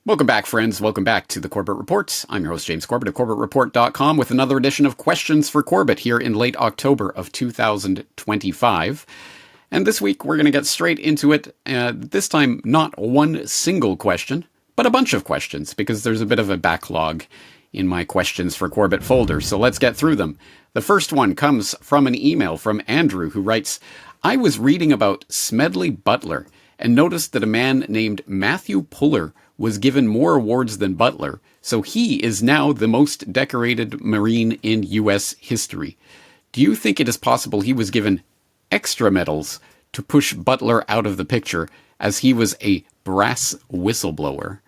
Welcome back, friends. Welcome back to the Corbett Report. I'm your host, James Corbett of CorbettReport.com with another edition of Questions for Corbett here in late October of 2025. And this week, we're going to get straight into it. This time, not one single question, but a bunch of questions, because there's a bit of a backlog in my Questions for Corbett folder. So let's get through them. The first one comes from an email from Andrew, who writes, I was reading about Smedley Butler and noticed that a man named Matthew Puller was given more awards than Butler, so he is now the most decorated Marine in U.S. history. Do you think it is possible he was given extra medals to push Butler out of the picture, as he was a brass whistleblower?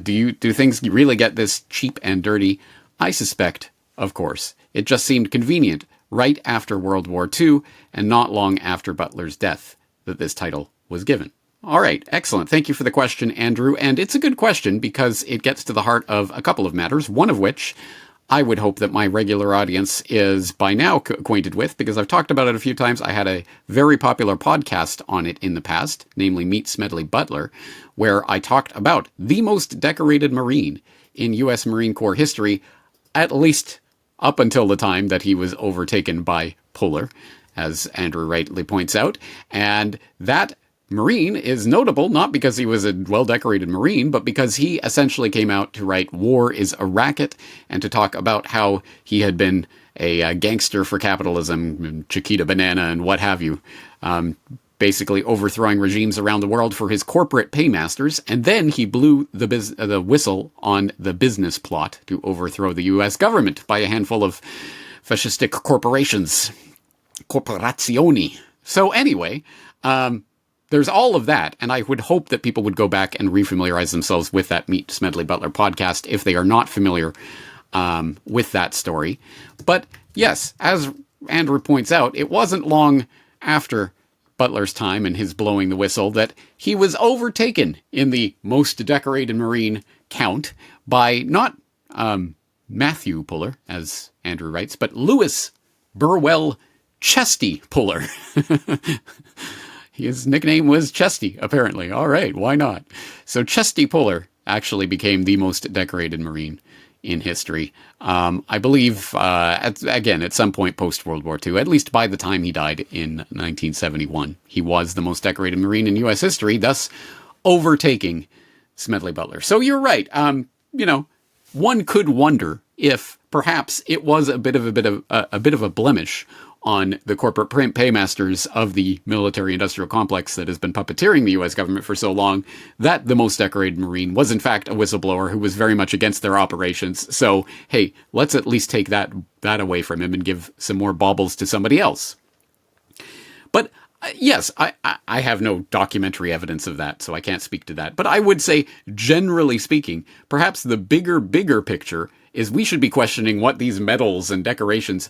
Do things really get this cheap and dirty? I suspect, of course. It just seemed convenient right after World War II and not long after Butler's death that this title was given. All right, excellent. Thank you for the question, Andrew. And it's a good question because it gets to the heart of a couple of matters, one of which I would hope that my regular audience is by now acquainted with, because I've talked about it a few times. I had a very popular podcast on it in the past, namely Meet Smedley Butler, where I talked about the most decorated Marine in U.S. Marine Corps history, at least up until the time that he was overtaken by Puller, as Andrew rightly points out. And that Marine is notable not because he was a well-decorated Marine, but because he essentially came out to write War is a Racket and to talk about how he had been a gangster for capitalism, Chiquita Banana and what have you, basically overthrowing regimes around the world for his corporate paymasters. And then he blew the whistle on the business plot to overthrow the U.S. government by a handful of fascistic corporations. Corporazioni. So anyway, there's all of that, and I would hope that people would go back and refamiliarize themselves with that Meet Smedley Butler podcast if they are not familiar with that story. But yes, as Andrew points out, it wasn't long after Butler's time and his blowing the whistle that he was overtaken in the most decorated Marine count by not Matthew Puller, as Andrew writes, but Louis Burwell Chesty Puller. His nickname was Chesty, apparently. All right, why not? So Chesty Puller actually became the most decorated Marine in history. I believe, at some point post-World War II, at least by the time he died in 1971. He was the most decorated Marine in U.S. history, thus overtaking Smedley Butler. So you're right. One could wonder if perhaps it was a bit of a blemish on the corporate paymasters of the military-industrial complex that has been puppeteering the U.S. government for so long, that the most decorated Marine was in fact a whistleblower who was very much against their operations. So, hey, let's at least take that away from him and give some more baubles to somebody else. But yes, I have no documentary evidence of that, so I can't speak to that. But I would say, generally speaking, perhaps the bigger picture is we should be questioning what these medals and decorations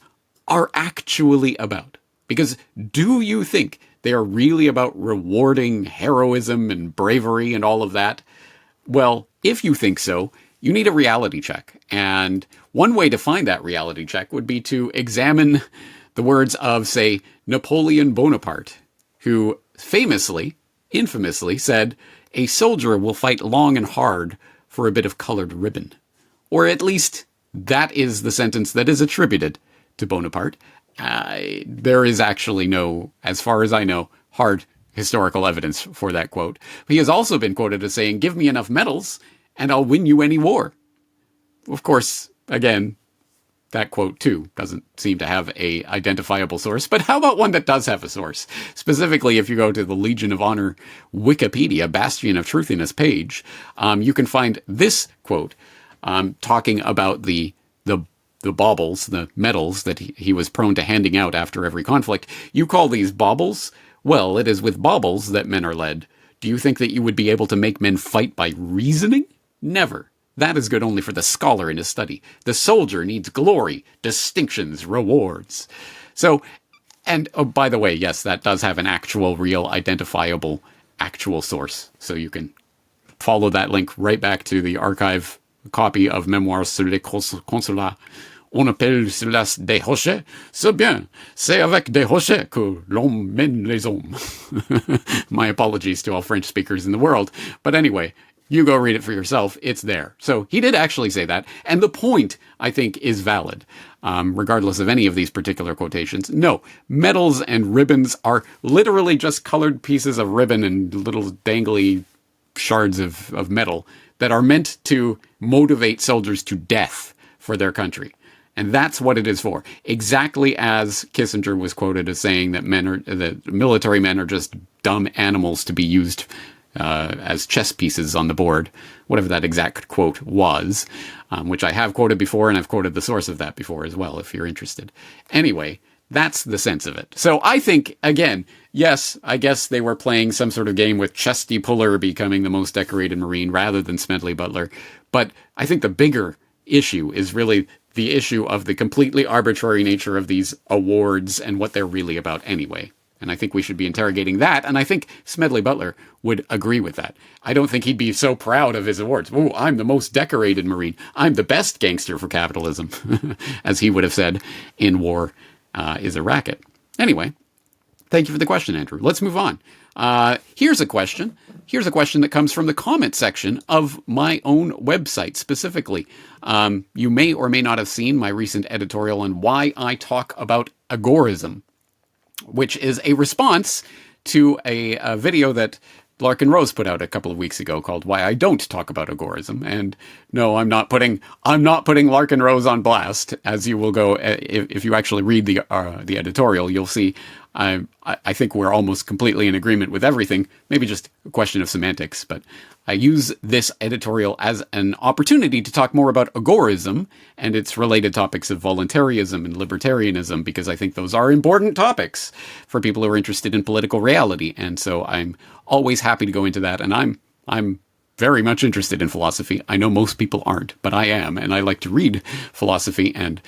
are actually about. Because do you think they are really about rewarding heroism and bravery and all of that? Well, if you think so, you need a reality check. And one way to find that reality check would be to examine the words of, say, Napoleon Bonaparte, who infamously said, "A soldier will fight long and hard for a bit of colored ribbon." Or at least that is the sentence that is attributed to Bonaparte. There is actually no, as far as I know, hard historical evidence for that quote. He has also been quoted as saying, "Give me enough medals and I'll win you any war." Of course, again, that quote too doesn't seem to have a identifiable source, but how about one that does have a source? Specifically, if you go to the Legion of Honor Wikipedia Bastion of Truthiness page, you can find this quote talking about the baubles, the medals that he was prone to handing out after every conflict. "You call these baubles? Well, it is with baubles that men are led. Do you think that you would be able to make men fight by reasoning? Never. That is good only for the scholar in his study. The soldier needs glory, distinctions, rewards." So, and oh, by the way, yes, that does have an actual, real, identifiable, actual source. So you can follow that link right back to the archive copy of Memoirs sur les consulats. On appelle cela des rochers. C'est bien. C'est avec des rochers que l'on mène les hommes. My apologies to all French speakers in the world. But anyway, You go read it for yourself. It's there. So he did actually say that. And the point, I think, is valid, regardless of any of these particular quotations. No, medals and ribbons are literally just colored pieces of ribbon and little dangly shards of metal that are meant to motivate soldiers to death for their country. And that's what it is for. Exactly as Kissinger was quoted as saying that that military men are just dumb animals to be used as chess pieces on the board, whatever that exact quote was, which I have quoted before, and I've quoted the source of that before as well, if you're interested. Anyway, that's the sense of it. So I think, again, yes, I guess they were playing some sort of game with Chesty Puller becoming the most decorated Marine rather than Smedley Butler. But I think the bigger issue is really the issue of the completely arbitrary nature of these awards and what they're really about anyway. And I think we should be interrogating that. And I think Smedley Butler would agree with that. I don't think he'd be so proud of his awards. Oh, I'm the most decorated Marine. I'm the best gangster for capitalism, as he would have said in War is a Racket. Anyway, thank you for the question, Andrew. Let's move on. Here's a question. Here's a question that comes from the comment section of my own website specifically. You may or may not have seen my recent editorial on why I talk about agorism, which is a response to a video that Larkin Rose put out a couple of weeks ago called "Why I Don't Talk About Agorism." And no, I'm not putting Larkin Rose on blast. As you will go, if you actually read the editorial, you'll see. I think we're almost completely in agreement with everything. Maybe just a question of semantics, but I use this editorial as an opportunity to talk more about agorism and its related topics of voluntarism and libertarianism, because I think those are important topics for people who are interested in political reality. And so I'm always happy to go into that. And I'm very much interested in philosophy. I know most people aren't, but I am, and I like to read philosophy and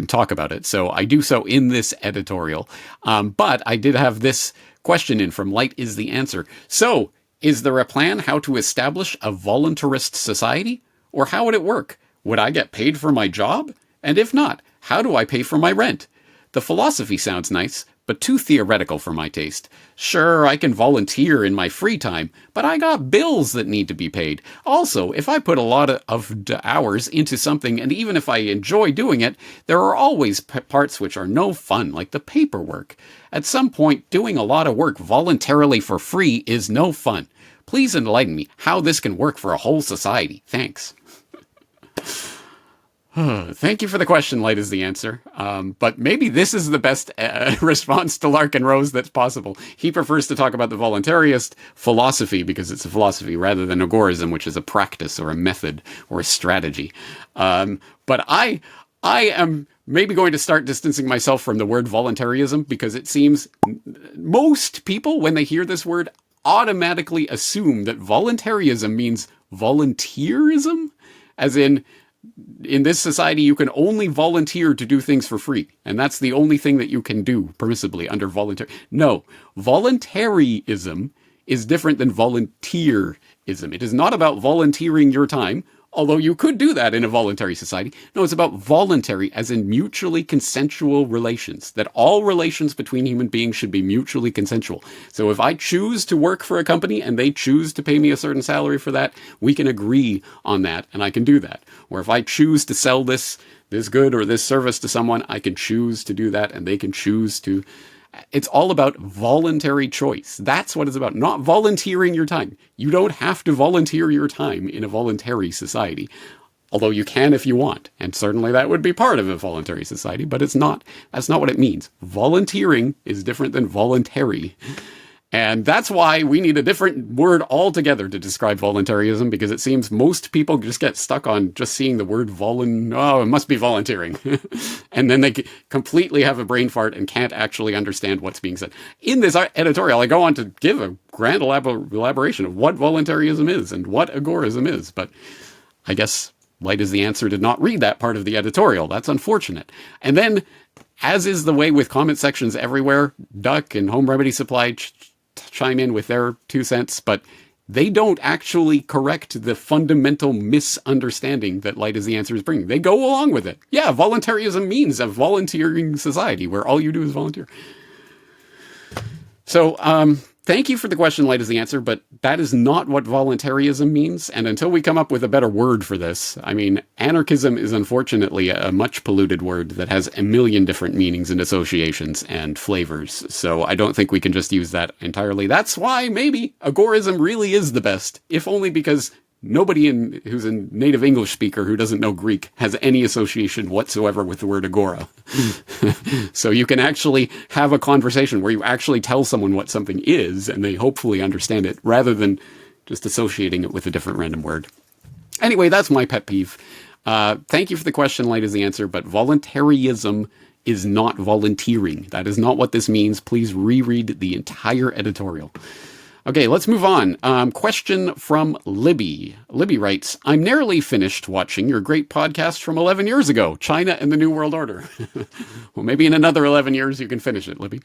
talk about it. So I do so in this editorial. But I did have this question in from Light is the Answer. So, is there a plan how to establish a voluntarist society? Or how would it work? Would I get paid for my job? And if not, how do I pay for my rent? The philosophy sounds nice, but too theoretical for my taste. Sure, I can volunteer in my free time, but I got bills that need to be paid. Also, if I put a lot of hours into something, and even if I enjoy doing it, there are always parts which are no fun, like the paperwork. At some point, doing a lot of work voluntarily for free is no fun. Please enlighten me how this can work for a whole society. Thanks. Thank you for the question, Light is the Answer. But maybe this is the best response to Larkin Rose that's possible. He prefers to talk about the voluntarist philosophy because it's a philosophy rather than agorism, which is a practice or a method or a strategy. But I am maybe going to start distancing myself from the word voluntarism because it seems most people, when they hear this word, automatically assume that voluntarism means volunteerism, as in this society, you can only volunteer to do things for free. And that's the only thing that you can do permissibly under voluntary. No, voluntarism is different than volunteerism. It is not about volunteering your time, although you could do that in a voluntary society. No, it's about voluntary as in mutually consensual relations, that all relations between human beings should be mutually consensual. So if I choose to work for a company and they choose to pay me a certain salary for that, we can agree on that and I can do that. Or if I choose to sell this good or this service to someone, I can choose to do that and they can choose to. It's all about voluntary choice. That's what it's about, not volunteering your time. You don't have to volunteer your time in a voluntary society, although you can if you want. And certainly that would be part of a voluntary society, but it's not. That's not what it means. Volunteering is different than voluntary. And that's why we need a different word altogether to describe voluntarism, because it seems most people just get stuck on just seeing the word it must be volunteering. And then they completely have a brain fart and can't actually understand what's being said. In this editorial, I go on to give a grand elaboration of what voluntarism is and what agorism is. But I guess Light is the Answer did not read that part of the editorial. That's unfortunate. And then, as is the way with comment sections everywhere, Duck and Home Remedy Supply chime in with their 2 cents, but they don't actually correct the fundamental misunderstanding that Light is the Answer is bringing. They go along with it. Yeah, voluntarism means a volunteering society where all you do is volunteer. So, thank you for the question, light is the answer, but that is not what voluntarism means. And until we come up with a better word for this, I mean, anarchism is unfortunately a much polluted word that has a million different meanings and associations and flavors. So I don't think we can just use that entirely. That's why maybe agorism really is the best, if only because nobody who's a native English speaker who doesn't know Greek has any association whatsoever with the word agora. So you can actually have a conversation where you actually tell someone what something is and they hopefully understand it rather than just associating it with a different random word. Anyway, that's my pet peeve. Thank you for the question, light is the answer, but voluntarism is not volunteering. That is not what this means. Please reread the entire editorial. Okay, let's move on. Question from Libby. Libby writes, I'm nearly finished watching your great podcast from 11 years ago, China and the New World Order. Well, maybe in another 11 years you can finish it, Libby.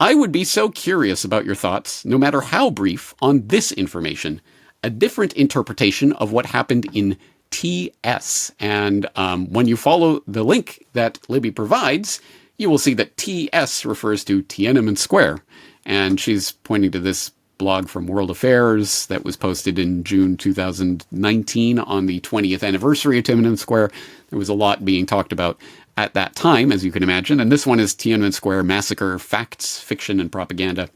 I would be so curious about your thoughts, no matter how brief, on this information, a different interpretation of what happened in TS. And when you follow the link that Libby provides, you will see that TS refers to Tiananmen Square. And she's pointing to this blog from World Affairs that was posted in June 2019 on the 20th anniversary of Tiananmen Square. There was a lot being talked about at that time, as you can imagine. And this one is Tiananmen Square Massacre, Facts, Fiction, and Propaganda.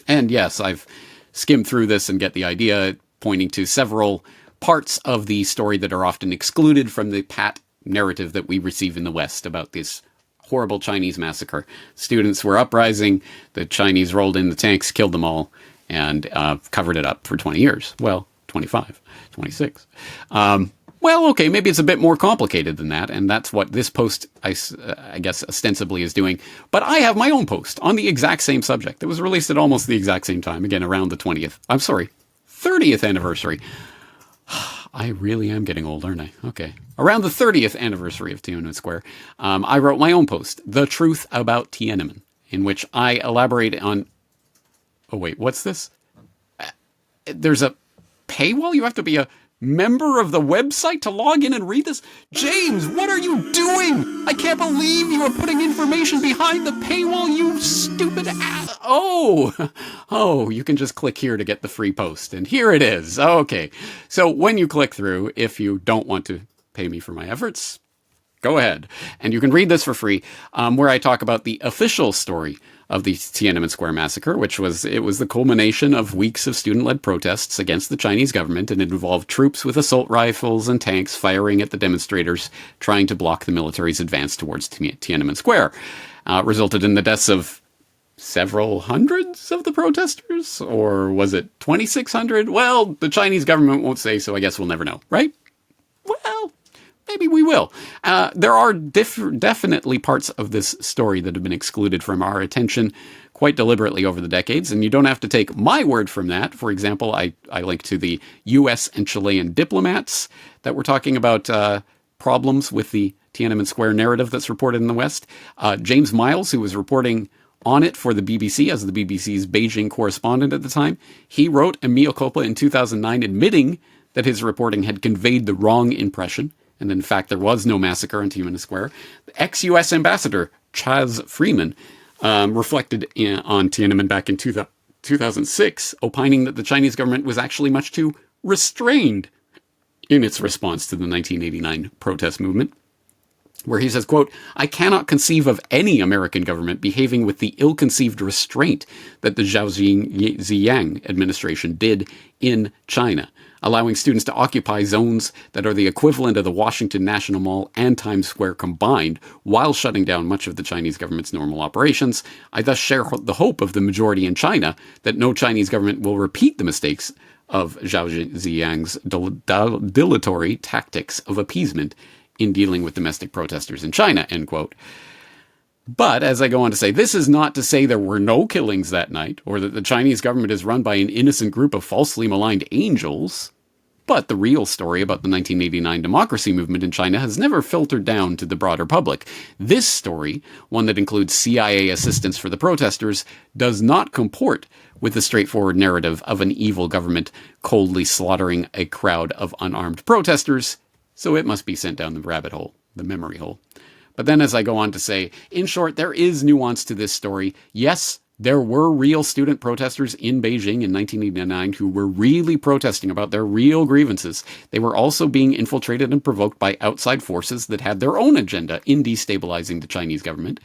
And yes, I've skimmed through this and get the idea, pointing to several parts of the story that are often excluded from the pat narrative that we receive in the West about this horrible Chinese massacre. Students were uprising, the Chinese rolled in the tanks, killed them all, and covered it up for 20 years. Well, 25, 26. Well, okay, maybe it's a bit more complicated than that, and that's what this post, I guess, ostensibly is doing. But I have my own post on the exact same subject that was released at almost the exact same time, again, around the 30th anniversary. I really am getting old, aren't I? Okay. Around the 30th anniversary of Tiananmen Square, I wrote my own post, The Truth About Tiananmen, in which I elaborate on... Oh, wait, what's this? There's a paywall? You have to be a member of the website to log in and read this? James, what are you doing? I can't believe you are putting information behind the paywall, you stupid ass. Oh, you can just click here to get the free post. And here it is. Okay. So when you click through, if you don't want to pay me for my efforts, go ahead. And you can read this for free, where I talk about the official story of the Tiananmen Square massacre, it was the culmination of weeks of student-led protests against the Chinese government, and it involved troops with assault rifles and tanks firing at the demonstrators, trying to block the military's advance towards Tiananmen Square. Resulted in the deaths of several hundreds of the protesters, or was it 2,600? Well, the Chinese government won't say, so I guess we'll never know, right? Well, maybe we will. There are definitely parts of this story that have been excluded from our attention quite deliberately over the decades, and you don't have to take my word from that. For example, I link to the U.S. and Chilean diplomats that were talking about problems with the Tiananmen Square narrative that's reported in the West. James Miles, who was reporting on it for the BBC as the BBC's Beijing correspondent at the time, he wrote a mea culpa in 2009 admitting that his reporting had conveyed the wrong impression, and in fact there was no massacre on Tiananmen Square. The ex-US ambassador Chaz Freeman reflected on Tiananmen back in 2006, opining that the Chinese government was actually much too restrained in its response to the 1989 protest movement, where he says, quote, "I cannot conceive of any American government behaving with the ill-conceived restraint that the Zhao Ziyang administration did in China, allowing students to occupy zones that are the equivalent of the Washington National Mall and Times Square combined, while shutting down much of the Chinese government's normal operations. I thus share the hope of the majority in China that no Chinese government will repeat the mistakes of Zhao Ziyang's dilatory tactics of appeasement in dealing with domestic protesters in China," end quote. But, as I go on to say, this is not to say there were no killings that night, or that the Chinese government is run by an innocent group of falsely maligned angels. But the real story about the 1989 democracy movement in China has never filtered down to the broader public. This story, one that includes CIA assistance for the protesters, does not comport with the straightforward narrative of an evil government coldly slaughtering a crowd of unarmed protesters, so it must be sent down the rabbit hole, the memory hole. But then as I go on to say, in short, there is nuance to this story. Yes, There were real student protesters in Beijing in 1989 who were really protesting about their real grievances. They were also being infiltrated and provoked by outside forces that had their own agenda in destabilizing the Chinese government.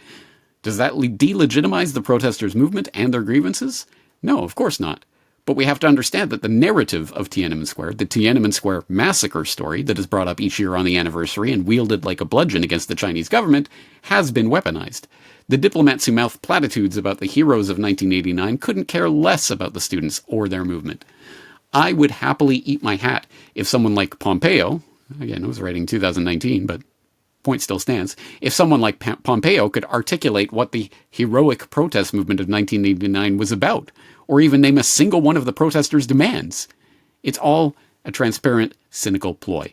Does that delegitimize the protesters' movement and their grievances? No, of course not. But we have to understand that the narrative of Tiananmen Square, the Tiananmen Square massacre story that is brought up each year on the anniversary and wielded like a bludgeon against the Chinese government, has been weaponized. The diplomats who mouth platitudes about the heroes of 1989 couldn't care less about the students or their movement. I would happily eat my hat if someone like Pompeo, again, I was writing 2019, but point still stands, if someone like Pompeo could articulate what the heroic protest movement of 1989 was about, or even name a single one of the protesters' demands. It's all a transparent, cynical ploy.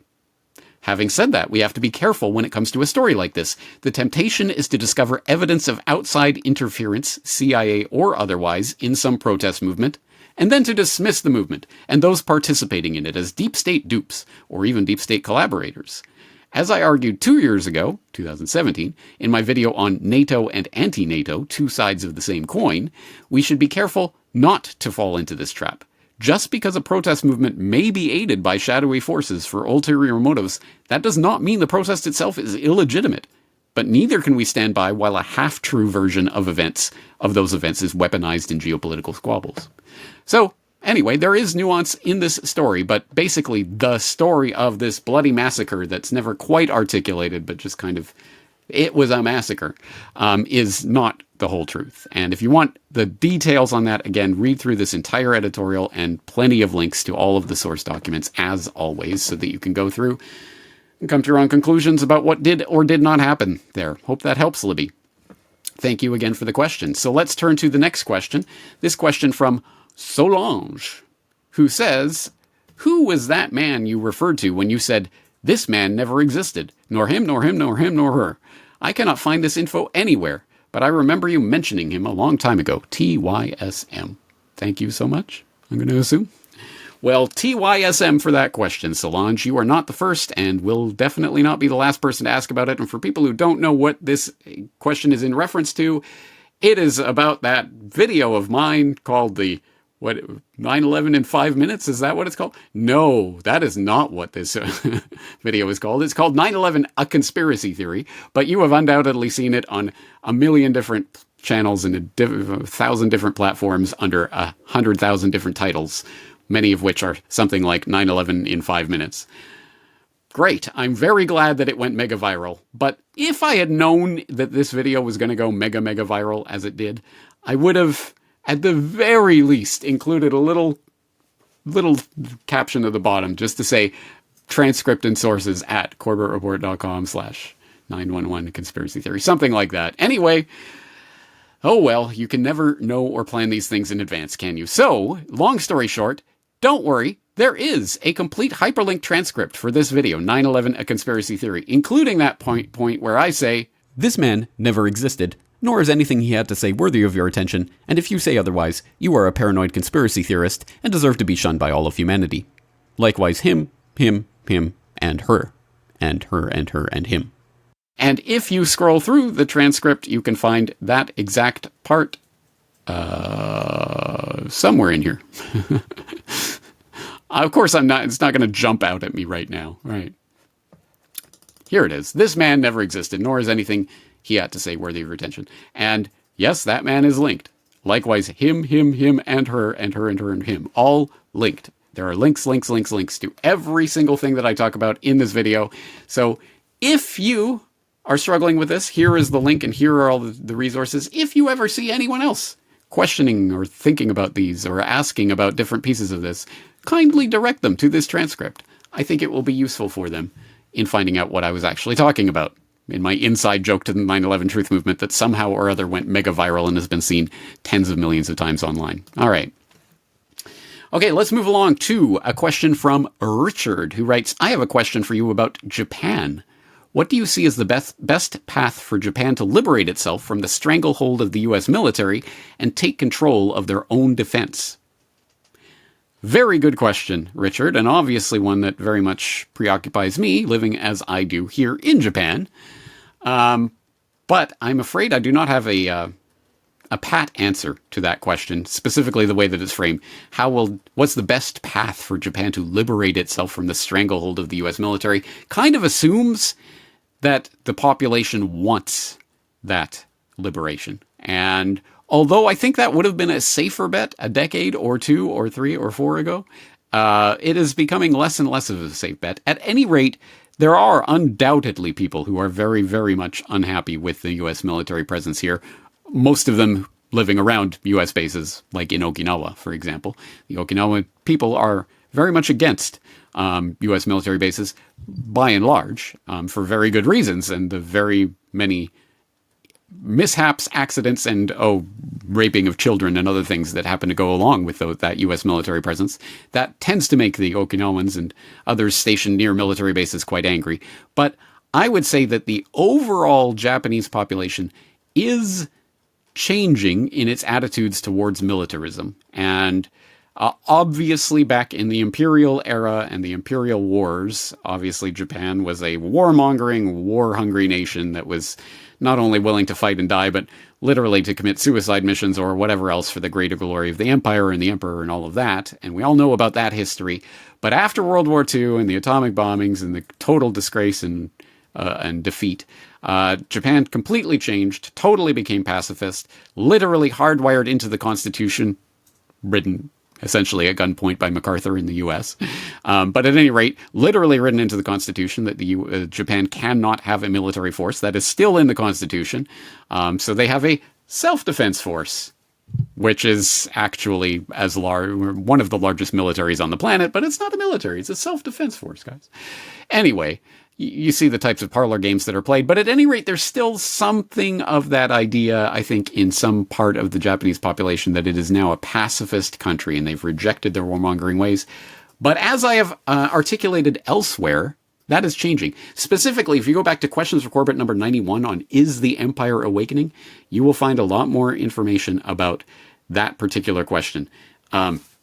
Having said that, we have to be careful when it comes to a story like this. The temptation is to discover evidence of outside interference, CIA or otherwise, in some protest movement, and then to dismiss the movement and those participating in it as deep state dupes, or even deep state collaborators. As I argued 2 years ago, 2017, in my video on NATO and anti-NATO, two sides of the same coin, we should be careful not to fall into this trap. Just because a protest movement may be aided by shadowy forces for ulterior motives, that does not mean the protest itself is illegitimate. But neither can we stand by while a half-true version of those events is weaponized in geopolitical squabbles. So, anyway, there is nuance in this story, but basically the story of this bloody massacre that's never quite articulated, but just kind of, it was a massacre, is not the whole truth. And if you want the details on that, again, read through this entire editorial and plenty of links to all of the source documents, as always, so that you can go through and come to your own conclusions about what did or did not happen there. Hope that helps, Libby. Thank you again for the question. So let's turn to the next question. This question from Solange, who says, who was that man you referred to when you said, this man never existed, nor him, nor him, nor him, nor her? I cannot find this info anywhere, but I remember you mentioning him a long time ago. TYSM. Thank you so much, I'm going to assume. Well, TYSM for that question, Solange. You are not the first and will definitely not be the last person to ask about it. And for people who don't know what this question is in reference to, it is about that video of mine called the 9/11 in 5 minutes? Is that what it's called? No, that is not what this video is called. It's called 9/11, A Conspiracy Theory, but you have undoubtedly seen it on a million different channels and 1,000 different platforms under 100,000 different titles, many of which are something like 9/11 in 5 minutes. Great. I'm very glad that it went mega viral, but if I had known that this video was going to go mega viral as it did, I would have, at the very least, included a little caption at the bottom just to say transcript and sources at corbettreport.com/911 conspiracy theory, something like that. Anyway, oh well, you can never know or plan these things in advance, can you? So, long story short, don't worry, there is a complete hyperlink transcript for this video, 9/11, A Conspiracy Theory, including that point where I say, this man never existed, nor is anything he had to say worthy of your attention, and if you say otherwise, you are a paranoid conspiracy theorist and deserve to be shunned by all of humanity. Likewise, him, and her, and her, and her, and him. And if you scroll through the transcript, you can find that exact part somewhere in here. Of course, it's not going to jump out at me right now, right? Here it is. This man never existed, nor is anything he had to say worthy of your attention. And yes, that man is linked. Likewise, him, and her, and her, and her, and him. All linked. There are links to every single thing that I talk about in this video. So if you are struggling with this, here is the link and here are all the resources. If you ever see anyone else questioning or thinking about these or asking about different pieces of this, kindly direct them to this transcript. I think it will be useful for them in finding out what I was actually talking about in my inside joke to the 9/11 truth movement that somehow or other went mega viral and has been seen tens of millions of times online. All right. Okay, let's move along to a question from Richard, who writes, I have a question for you about Japan. What do you see as the best path for Japan to liberate itself from the stranglehold of the U.S. military and take control of their own defense? Very good question, Richard, and obviously one that very much preoccupies me, living as I do here in Japan. But I'm afraid I do not have a a pat answer to that question, specifically the way that it's framed. What's the best path for Japan to liberate itself from the stranglehold of the U.S. military? Kind of assumes that the population wants that liberation. And although I think that would have been a safer bet a decade or 2 or 3 or 4 ago, it is becoming less and less of a safe bet. At any rate, there are undoubtedly people who are very, very much unhappy with the U.S. military presence here. Most of them living around U.S. bases, like in Okinawa, for example. The Okinawa people are very much against U.S. military bases, by and large, for very good reasons, and the very many mishaps, accidents, and raping of children and other things that happen to go along with that U.S. military presence. That tends to make the Okinawans and others stationed near military bases quite angry. But I would say that the overall Japanese population is changing in its attitudes towards militarism. And obviously back in the imperial era and the imperial wars, obviously Japan was a warmongering, war-hungry nation that was not only willing to fight and die, but literally to commit suicide missions or whatever else for the greater glory of the empire and the emperor and all of that. And we all know about that history. But after World War II and the atomic bombings and the total disgrace and defeat, Japan completely changed, totally became pacifist, literally hardwired into the Constitution, written essentially at gunpoint by MacArthur in the U.S. But at any rate, literally written into the Constitution that Japan cannot have a military force. That is still in the Constitution. So they have a self-defense force, which is actually one of the largest militaries on the planet, but it's not a military. It's a self-defense force, guys. Anyway, you see the types of parlor games that are played, but at any rate, there's still something of that idea, I think, in some part of the Japanese population that it is now a pacifist country and they've rejected their warmongering ways. But as I have articulated elsewhere, that is changing. Specifically, if you go back to Questions for Corbett number 91 on Is the Empire Awakening, you will find a lot more information about that particular question.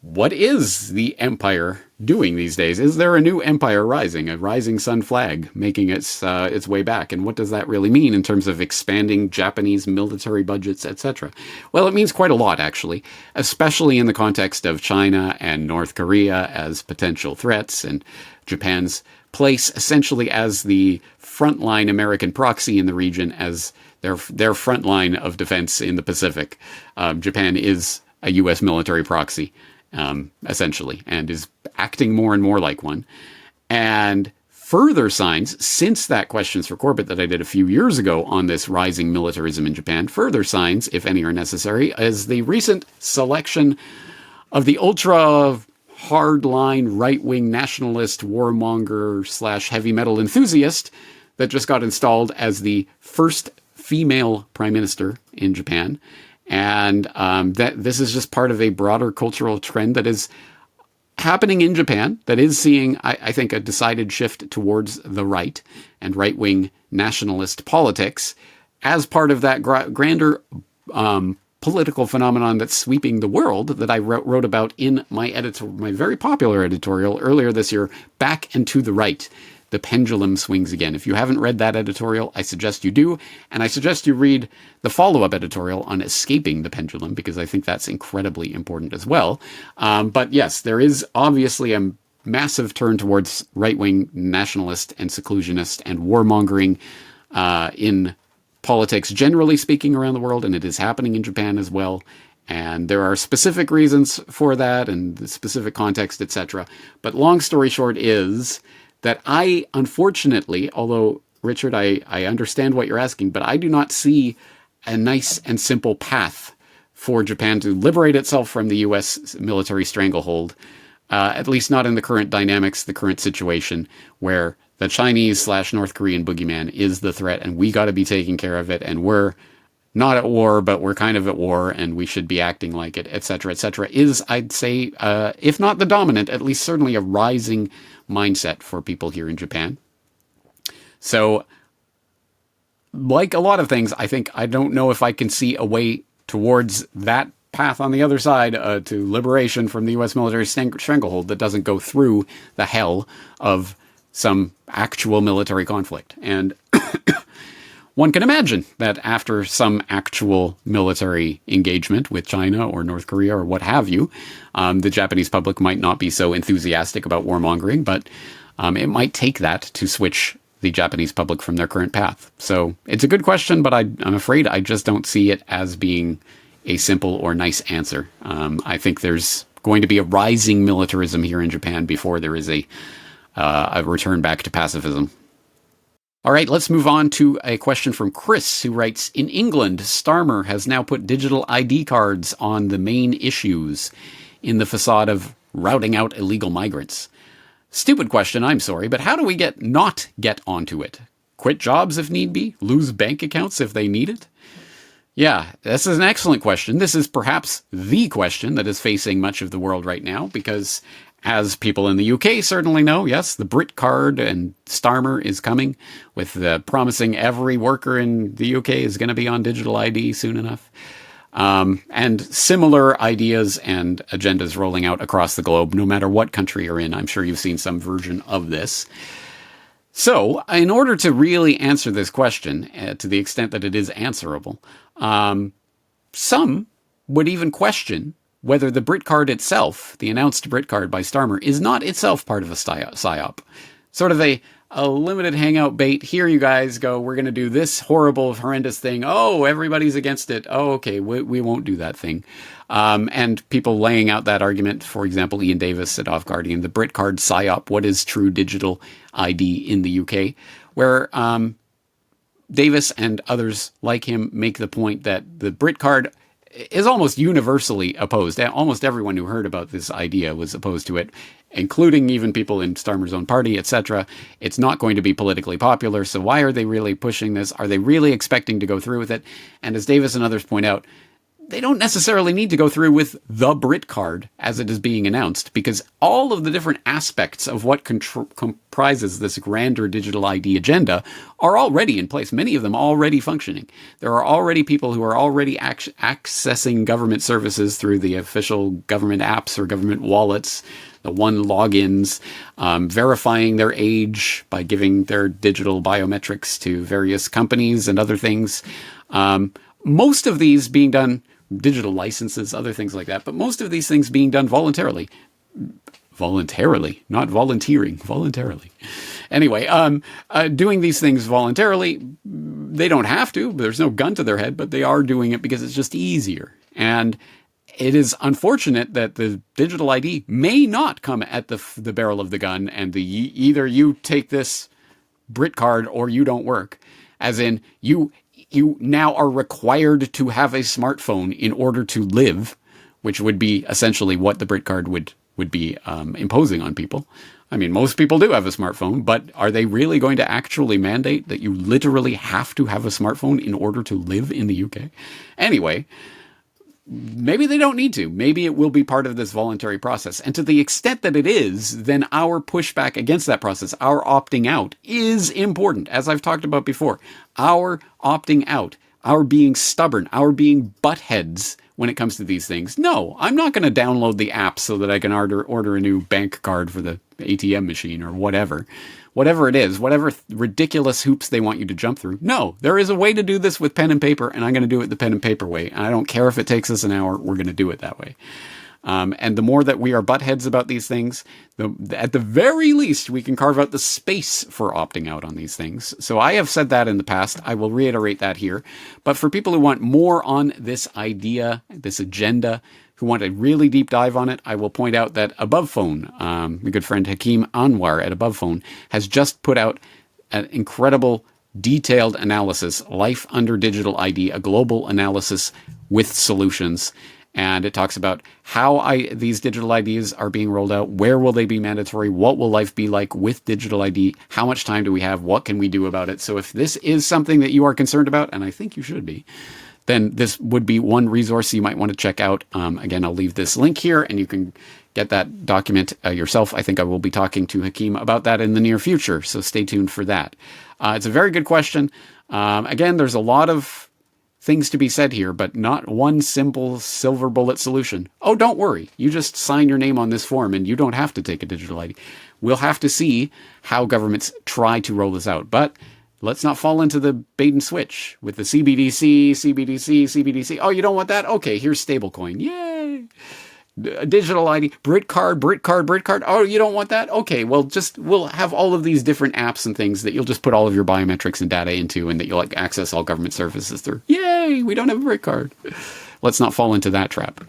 What is the empire doing these days? Is there a new empire rising, a rising sun flag making its way back? And what does that really mean in terms of expanding Japanese military budgets, etc.? Well, it means quite a lot, actually, especially in the context of China and North Korea as potential threats, and Japan's place essentially as the frontline American proxy in the region, as their front line of defense in the Pacific. Japan is a U.S. military proxy. Essentially, and is acting more and more like one. And further signs, since that Questions for Corbett that I did a few years ago on this rising militarism in Japan, further signs, if any are necessary, is the recent selection of the ultra hardline right-wing nationalist warmonger / heavy metal enthusiast that just got installed as the first female prime minister in Japan. And that this is just part of a broader cultural trend that is happening in Japan, that is seeing, I think, a decided shift towards the right and right-wing nationalist politics as part of that grander political phenomenon that's sweeping the world that I wrote about in my very popular editorial earlier this year, Back and to the Right. The pendulum swings again. If you haven't read that editorial, I suggest you do. And I suggest you read the follow-up editorial on escaping the pendulum, because I think that's incredibly important as well. But yes, there is obviously a massive turn towards right-wing nationalist and seclusionist and warmongering in politics, generally speaking, around the world. And it is happening in Japan as well. And there are specific reasons for that and the specific context, etc. But long story short is that I, unfortunately, although, Richard, I understand what you're asking, but I do not see a nice and simple path for Japan to liberate itself from the U.S. military stranglehold, at least not in the current dynamics, the current situation, where the Chinese / North Korean boogeyman is the threat, and we got to be taking care of it, and we're not at war, but we're kind of at war, and we should be acting like it, etc., is, I'd say, if not the dominant, at least certainly a rising mindset for people here in Japan. So, like a lot of things, I don't know if I can see a way towards that path on the other side to liberation from the U.S. military stranglehold that doesn't go through the hell of some actual military conflict. And one can imagine that after some actual military engagement with China or North Korea or what have you, the Japanese public might not be so enthusiastic about warmongering, but it might take that to switch the Japanese public from their current path. So it's a good question, but I'm afraid I just don't see it as being a simple or nice answer. I think there's going to be a rising militarism here in Japan before there is a return back to pacifism. All right, let's move on to a question from Chris, who writes, in England, Starmer has now put digital ID cards on the main issues in the facade of routing out illegal migrants. Stupid question, I'm sorry, but how do we not get onto it? Quit jobs if need be? Lose bank accounts if they need it? Yeah, this is an excellent question. This is perhaps the question that is facing much of the world right now, because as people in the UK certainly know, yes, the Brit card and Starmer is coming, with promising every worker in the UK is going to be on digital ID soon enough. And similar ideas and agendas rolling out across the globe, no matter what country you're in. I'm sure you've seen some version of this. So, in order to really answer this question, to the extent that it is answerable, some would even question whether the Brit card itself, the announced Brit card by Starmer, is not itself part of a psyop. Sort of a limited hangout bait. Here you guys go, we're going to do this horrible, horrendous thing. Oh, everybody's against it. Oh, okay, we won't do that thing. And people laying out that argument, for example, Ian Davis at Off Guardian, the Brit card psyop, what is true digital ID in the UK, where Davis and others like him make the point that the Brit card is almost universally opposed. Almost everyone who heard about this idea was opposed to it, including even people in Starmer's own party, etc. It's not going to be politically popular, so why are they really pushing this? Are they really expecting to go through with it? And as Davis and others point out, they don't necessarily need to go through with the Brit card as it is being announced, because all of the different aspects of what comprises this grander digital ID agenda are already in place. Many of them already functioning. There are already people who are already accessing government services through the official government apps or government wallets, the one logins, verifying their age by giving their digital biometrics to various companies and other things. Most of these being done, digital licenses, other things like that, but most of these things being done voluntarily. Voluntarily, not volunteering, voluntarily. Anyway, doing these things voluntarily, they don't have to, there's no gun to their head, but they are doing it because it's just easier. And it is unfortunate that the digital ID may not come at the barrel of the gun, and either you take this Brit card or you don't work. As in, you now are required to have a smartphone in order to live, which would be essentially what the Brit card would be imposing on people. I mean, most people do have a smartphone, but are they really going to actually mandate that you literally have to have a smartphone in order to live in the UK? Anyway, maybe they don't need to. Maybe it will be part of this voluntary process. And to the extent that it is, then our pushback against that process, our opting out, is important. As I've talked about before, our opting out, our being stubborn, our being buttheads when it comes to these things. No, I'm not going to download the app so that I can order a new bank card for the ATM machine or whatever. Whatever it is, whatever ridiculous hoops they want you to jump through. No, there is a way to do this with pen and paper, and I'm going to do it the pen and paper way. And I don't care if it takes us an hour, we're going to do it that way. And the more that we are buttheads about these things, at the very least, we can carve out the space for opting out on these things. So I have said that in the past. I will reiterate that here. But for people who want more on this idea, this agenda, who want a really deep dive on it, I will point out that Above Phone, my good friend Hakeem Anwar at Above Phone, has just put out an incredible detailed analysis, Life Under Digital ID, a global analysis with solutions. And it talks about how these digital IDs are being rolled out, where will they be mandatory, what will life be like with digital ID, how much time do we have, what can we do about it. So if this is something that you are concerned about, and I think you should be, then this would be one resource you might want to check out. Again, I'll leave this link here, and you can get that document yourself. I think I will be talking to Hakeem about that in the near future, so stay tuned for that. It's a very good question. Again, there's a lot of things to be said here, but not one simple silver bullet solution. Oh, don't worry. You just sign your name on this form and you don't have to take a digital ID. We'll have to see how governments try to roll this out. But Let's not fall into the bait and switch with the CBDC. Oh, you don't want that? Okay, here's stablecoin. Yay! A digital ID, Brit card. Oh, you don't want that? Okay, well, we'll have all of these different apps and things that you'll just put all of your biometrics and data into, and that you'll access all government services through. Yay! We don't have a Brit card. Let's not fall into that trap.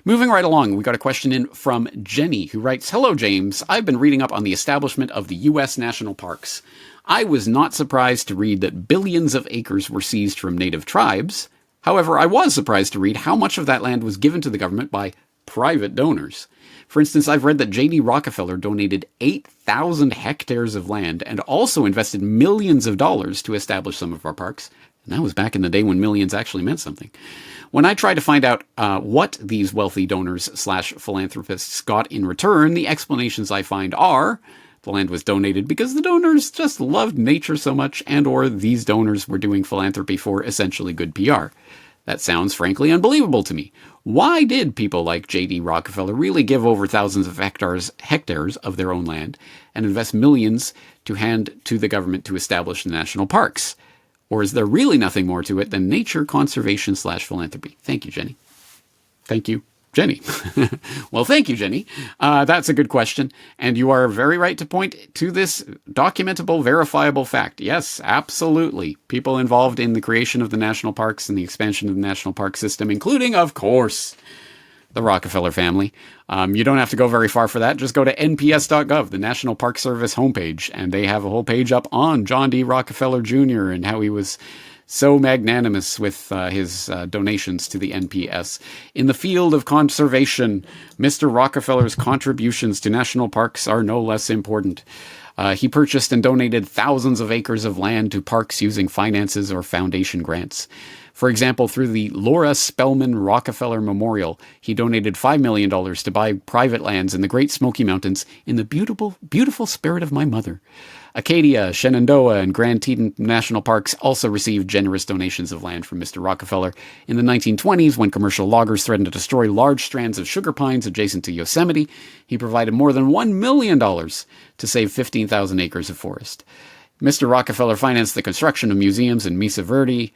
Moving right along, we got a question in from Jenny, who writes, "Hello, James. I've been reading up on the establishment of the U.S. national parks. I was not surprised to read that billions of acres were seized from native tribes. However, I was surprised to read how much of that land was given to the government by private donors. For instance, I've read that J.D. Rockefeller donated 8,000 hectares of land and also invested millions of dollars to establish some of our parks. And that was back in the day when millions actually meant something. When I tried to find out what these wealthy donors/philanthropists got in return, the explanations I find are the land was donated because the donors just loved nature so much, and or these donors were doing philanthropy for essentially good PR. That sounds frankly unbelievable to me. Why did people like J.D. Rockefeller really give over thousands of hectares of their own land and invest millions to hand to the government to establish the national parks? Or is there really nothing more to it than nature conservation/philanthropy? Thank you, Jenny. Thank you, Jenny. Well, thank you, Jenny. That's a good question. And you are very right to point to this documentable, verifiable fact. Yes, absolutely. People involved in the creation of the national parks and the expansion of the national park system, including, of course, the Rockefeller family. You don't have to go very far for that. Just go to nps.gov, the National Park Service homepage, and they have a whole page up on John D. Rockefeller Jr. and how he was so magnanimous with his donations to the NPS. In the field of conservation, Mr. Rockefeller's contributions to national parks are no less important. He purchased and donated thousands of acres of land to parks using finances or foundation grants. For example, through the Laura Spelman Rockefeller Memorial, he donated $5 million to buy private lands in the Great Smoky Mountains in the beautiful, beautiful spirit of my mother. Acadia, Shenandoah, and Grand Teton National Parks also received generous donations of land from Mr. Rockefeller. In the 1920s, when commercial loggers threatened to destroy large strands of sugar pines adjacent to Yosemite, he provided more than $1 million to save 15,000 acres of forest. Mr. Rockefeller financed the construction of museums in Mesa Verde,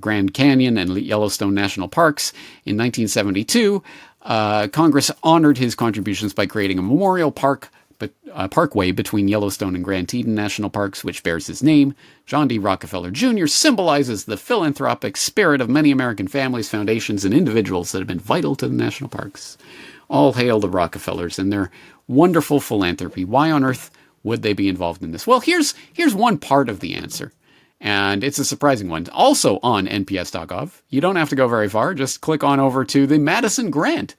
Grand Canyon, and Yellowstone National Parks. In 1972, Congress honored his contributions by creating a memorial parkway between Yellowstone and Grand Teton National Parks, which bears his name. John D. Rockefeller Jr. symbolizes the philanthropic spirit of many American families, foundations, and individuals that have been vital to the national parks. All hail the Rockefellers and their wonderful philanthropy. Why on earth would they be involved in this? Well, here's one part of the answer. And it's a surprising one. Also on nps.gov, you don't have to go very far. Just click on over to the Madison Grant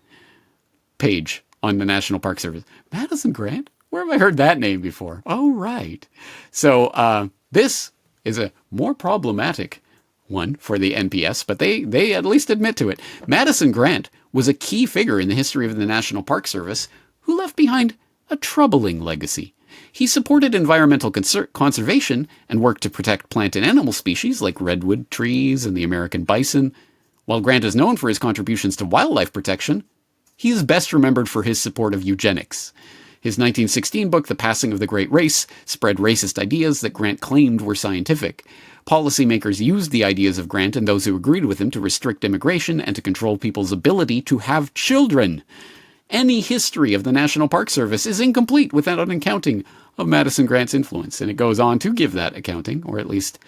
page on the National Park Service. Madison Grant? Where have I heard that name before? Oh, right. So this is a more problematic one for the NPS, but they at least admit to it. Madison Grant was a key figure in the history of the National Park Service who left behind a troubling legacy. He supported environmental conservation and worked to protect plant and animal species like redwood trees and the American bison. While Grant is known for his contributions to wildlife protection, he is best remembered for his support of eugenics. His 1916 book, The Passing of the Great Race, spread racist ideas that Grant claimed were scientific. Policymakers used the ideas of Grant and those who agreed with him to restrict immigration and to control people's ability to have children. Any history of the National Park Service is incomplete without an accounting of Madison Grant's influence. And it goes on to give that accounting, or at least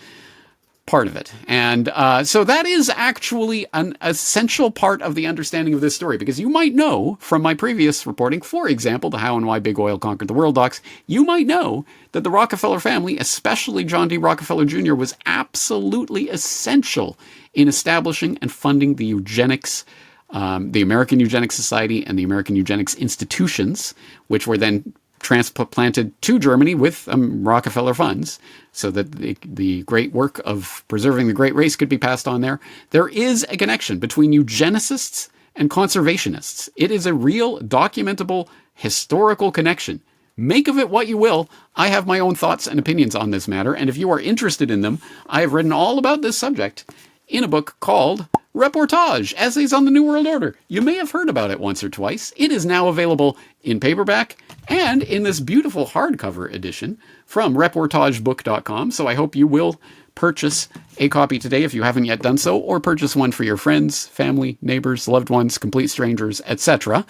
part of it. And so that is actually an essential part of the understanding of this story, because you might know from my previous reporting, for example, the How and Why Big Oil Conquered the World docs, you might know that the Rockefeller family, especially John D. Rockefeller Jr., was absolutely essential in establishing and funding the eugenics the American Eugenics Society and the American Eugenics Institutions, which were then transplanted to Germany with Rockefeller funds, so that the great work of preserving the great race could be passed on there. There is a connection between eugenicists and conservationists. It is a real, documentable, historical connection. Make of it what you will. I have my own thoughts and opinions on this matter, and if you are interested in them, I have written all about this subject in a book called Reportage, Essays on the New World Order. You may have heard about it once or twice. It is now available in paperback and in this beautiful hardcover edition from reportagebook.com. So I hope you will purchase a copy today if you haven't yet done so, or purchase one for your friends, family, neighbors, loved ones, complete strangers, etc.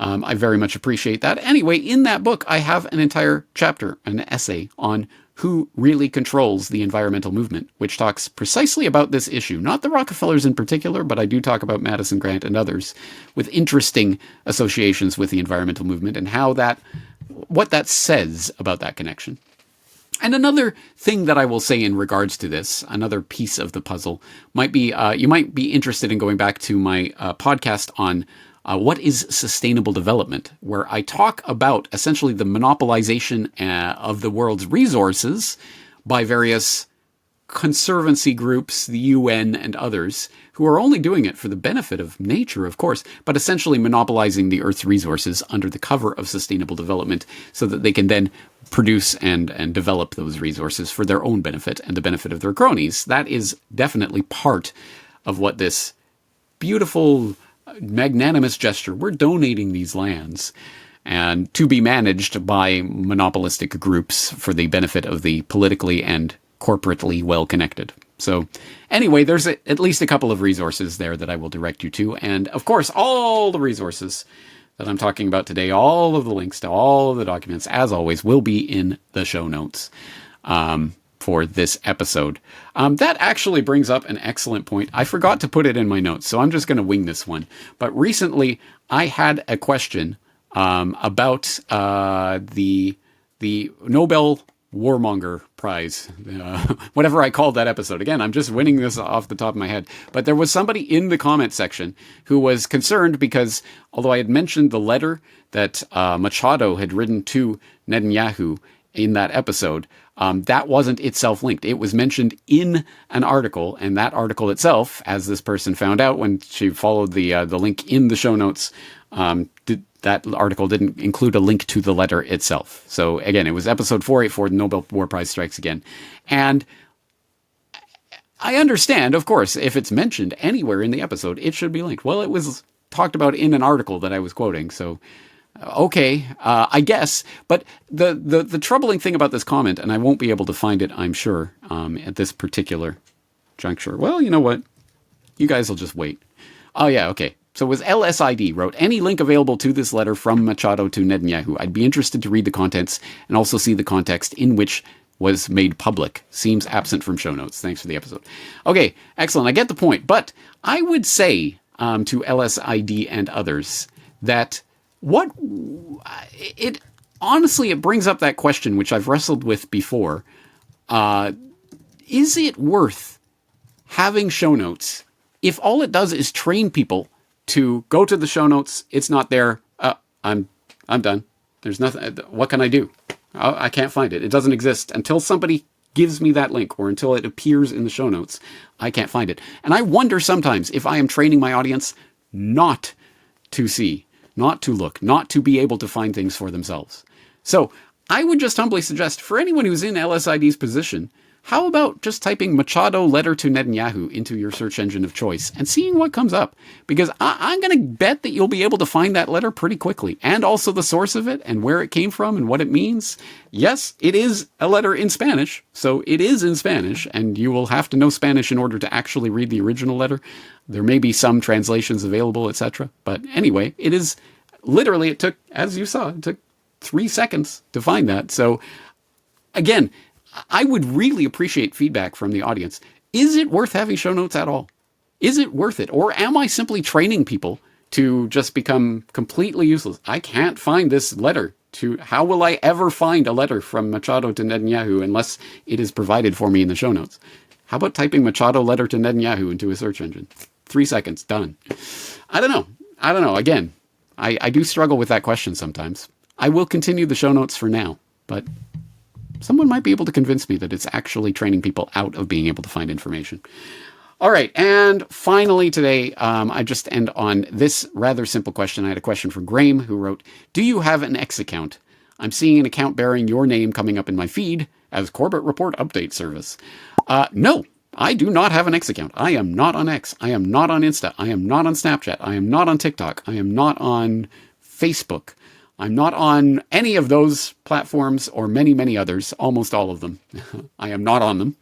I very much appreciate that. Anyway, in that book, I have an entire chapter, an essay on who really controls the environmental movement, which talks precisely about this issue. Not the Rockefellers in particular, but I do talk about Madison Grant and others with interesting associations with the environmental movement and what that says about that connection. And another thing that I will say in regards to this, another piece of the puzzle, might be you might be interested in going back to my podcast on what is sustainable development, where I talk about essentially the monopolization of the world's resources by various conservancy groups, the UN and others, who are only doing it for the benefit of nature, of course, but essentially monopolizing the Earth's resources under the cover of sustainable development so that they can then produce and develop those resources for their own benefit and the benefit of their cronies. That is definitely part of what this beautiful, magnanimous gesture, we're donating these lands and to be managed by monopolistic groups for the benefit of the politically and corporately well-connected. So anyway, there's at least a couple of resources there that I will direct you to. And of course, all the resources that I'm talking about today, all of the links to all of the documents, as always, will be in the show notes for this episode. That actually brings up an excellent point. I forgot to put it in my notes, so I'm just going to wing this one. But recently, I had a question about the Nobel Warmonger Prize, whatever I called that episode. Again, I'm just winning this off the top of my head. But there was somebody in the comment section who was concerned because, although I had mentioned the letter that Machado had written to Netanyahu in that episode, that wasn't itself linked. It was mentioned in an article, and that article itself, as this person found out when she followed the link in the show notes, that article didn't include a link to the letter itself. So again, it was episode 484, the Nobel War Prize Strikes Again. And I understand, of course, if it's mentioned anywhere in the episode, it should be linked. Well, it was talked about in an article that I was quoting, so okay, I guess. But the troubling thing about this comment, and I won't be able to find it, I'm sure, at this particular juncture. Well, you know what? You guys will just wait. Oh yeah, okay. So it was LSID wrote, any link available to this letter from Machado to Netanyahu. I'd be interested to read the contents and also see the context in which was made public. Seems absent from show notes. Thanks for the episode. Okay, excellent. I get the point. But I would say to LSID and others that honestly, it brings up that question, which I've wrestled with before. Is it worth having show notes if all it does is train people to go to the show notes? It's not there. I'm done. There's nothing. What can I do? I can't find it. It doesn't exist until somebody gives me that link or until it appears in the show notes. I can't find it. And I wonder sometimes if I am training my audience not to see, not to look, not to be able to find things for themselves. So I would just humbly suggest for anyone who's in LSID's position, how about just typing Machado letter to Netanyahu into your search engine of choice and seeing what comes up? Because I'm going to bet that you'll be able to find that letter pretty quickly, and also the source of it and where it came from and what it means. Yes, it is a letter in Spanish, so it is in Spanish, and you will have to know Spanish in order to actually read the original letter. There may be some translations available, etc. But anyway, it is literally, it took, as you saw, it took 3 seconds to find that. So again, I would really appreciate feedback from the audience. Is it worth having show notes at all? Is it worth it? Or am I simply training people to just become completely useless? I can't find this letter. How will I ever find a letter from Machado to Netanyahu unless it is provided for me in the show notes? How about typing Machado letter to Netanyahu into a search engine? 3 seconds, done. I don't know. Again, I do struggle with that question sometimes. I will continue the show notes for now, but someone might be able to convince me that it's actually training people out of being able to find information. All right, and finally today, I just end on this rather simple question. I had a question from Graham, who wrote, do you have an X account? I'm seeing an account bearing your name coming up in my feed as Corbett Report Update Service. No, I do not have an X account. I am not on X. I am not on Insta. I am not on Snapchat. I am not on TikTok. I am not on Facebook. I'm not on any of those platforms or many, many others, almost all of them. I am not on them.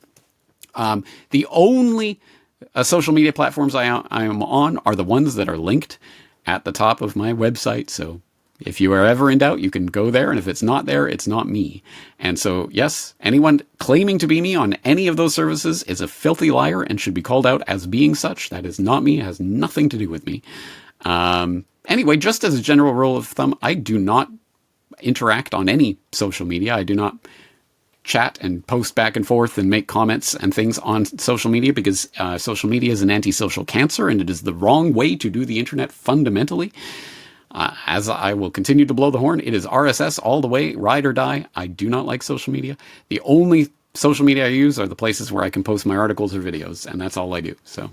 The only social media platforms I am on are the ones that are linked at the top of my website. So if you are ever in doubt, you can go there. And if it's not there, it's not me. And so, yes, anyone claiming to be me on any of those services is a filthy liar and should be called out as being such. That is not me. It has nothing to do with me. Anyway, just as a general rule of thumb, I do not interact on any social media. I do not chat and post back and forth and make comments and things on social media because social media is an antisocial cancer and it is the wrong way to do the internet fundamentally. As I will continue to blow the horn, it is RSS all the way, ride or die. I do not like social media. The only social media I use are the places where I can post my articles or videos, and that's all I do. So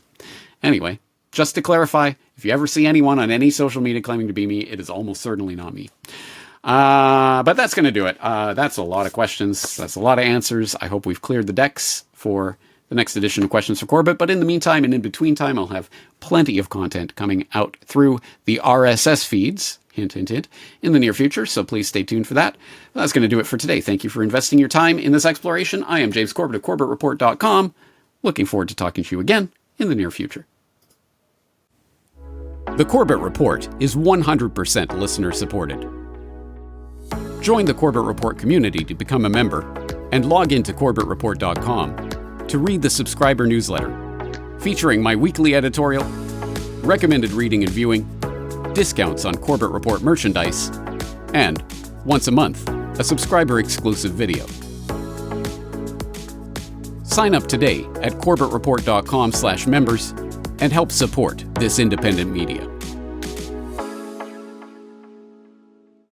anyway, just to clarify, if you ever see anyone on any social media claiming to be me, it is almost certainly not me. But that's going to do it. That's a lot of questions. That's a lot of answers. I hope we've cleared the decks for the next edition of Questions for Corbett. But in the meantime and in between time, I'll have plenty of content coming out through the RSS feeds, hint, hint, hint, in the near future. So please stay tuned for that. That's going to do it for today. Thank you for investing your time in this exploration. I am James Corbett of CorbettReport.com. Looking forward to talking to you again in the near future. The Corbett Report is 100% listener supported. Join the Corbett Report community to become a member and log into CorbettReport.com to read the subscriber newsletter featuring my weekly editorial, recommended reading and viewing, discounts on Corbett Report merchandise, and, once a month, a subscriber-exclusive video. Sign up today at CorbettReport.com/members and help support this independent media.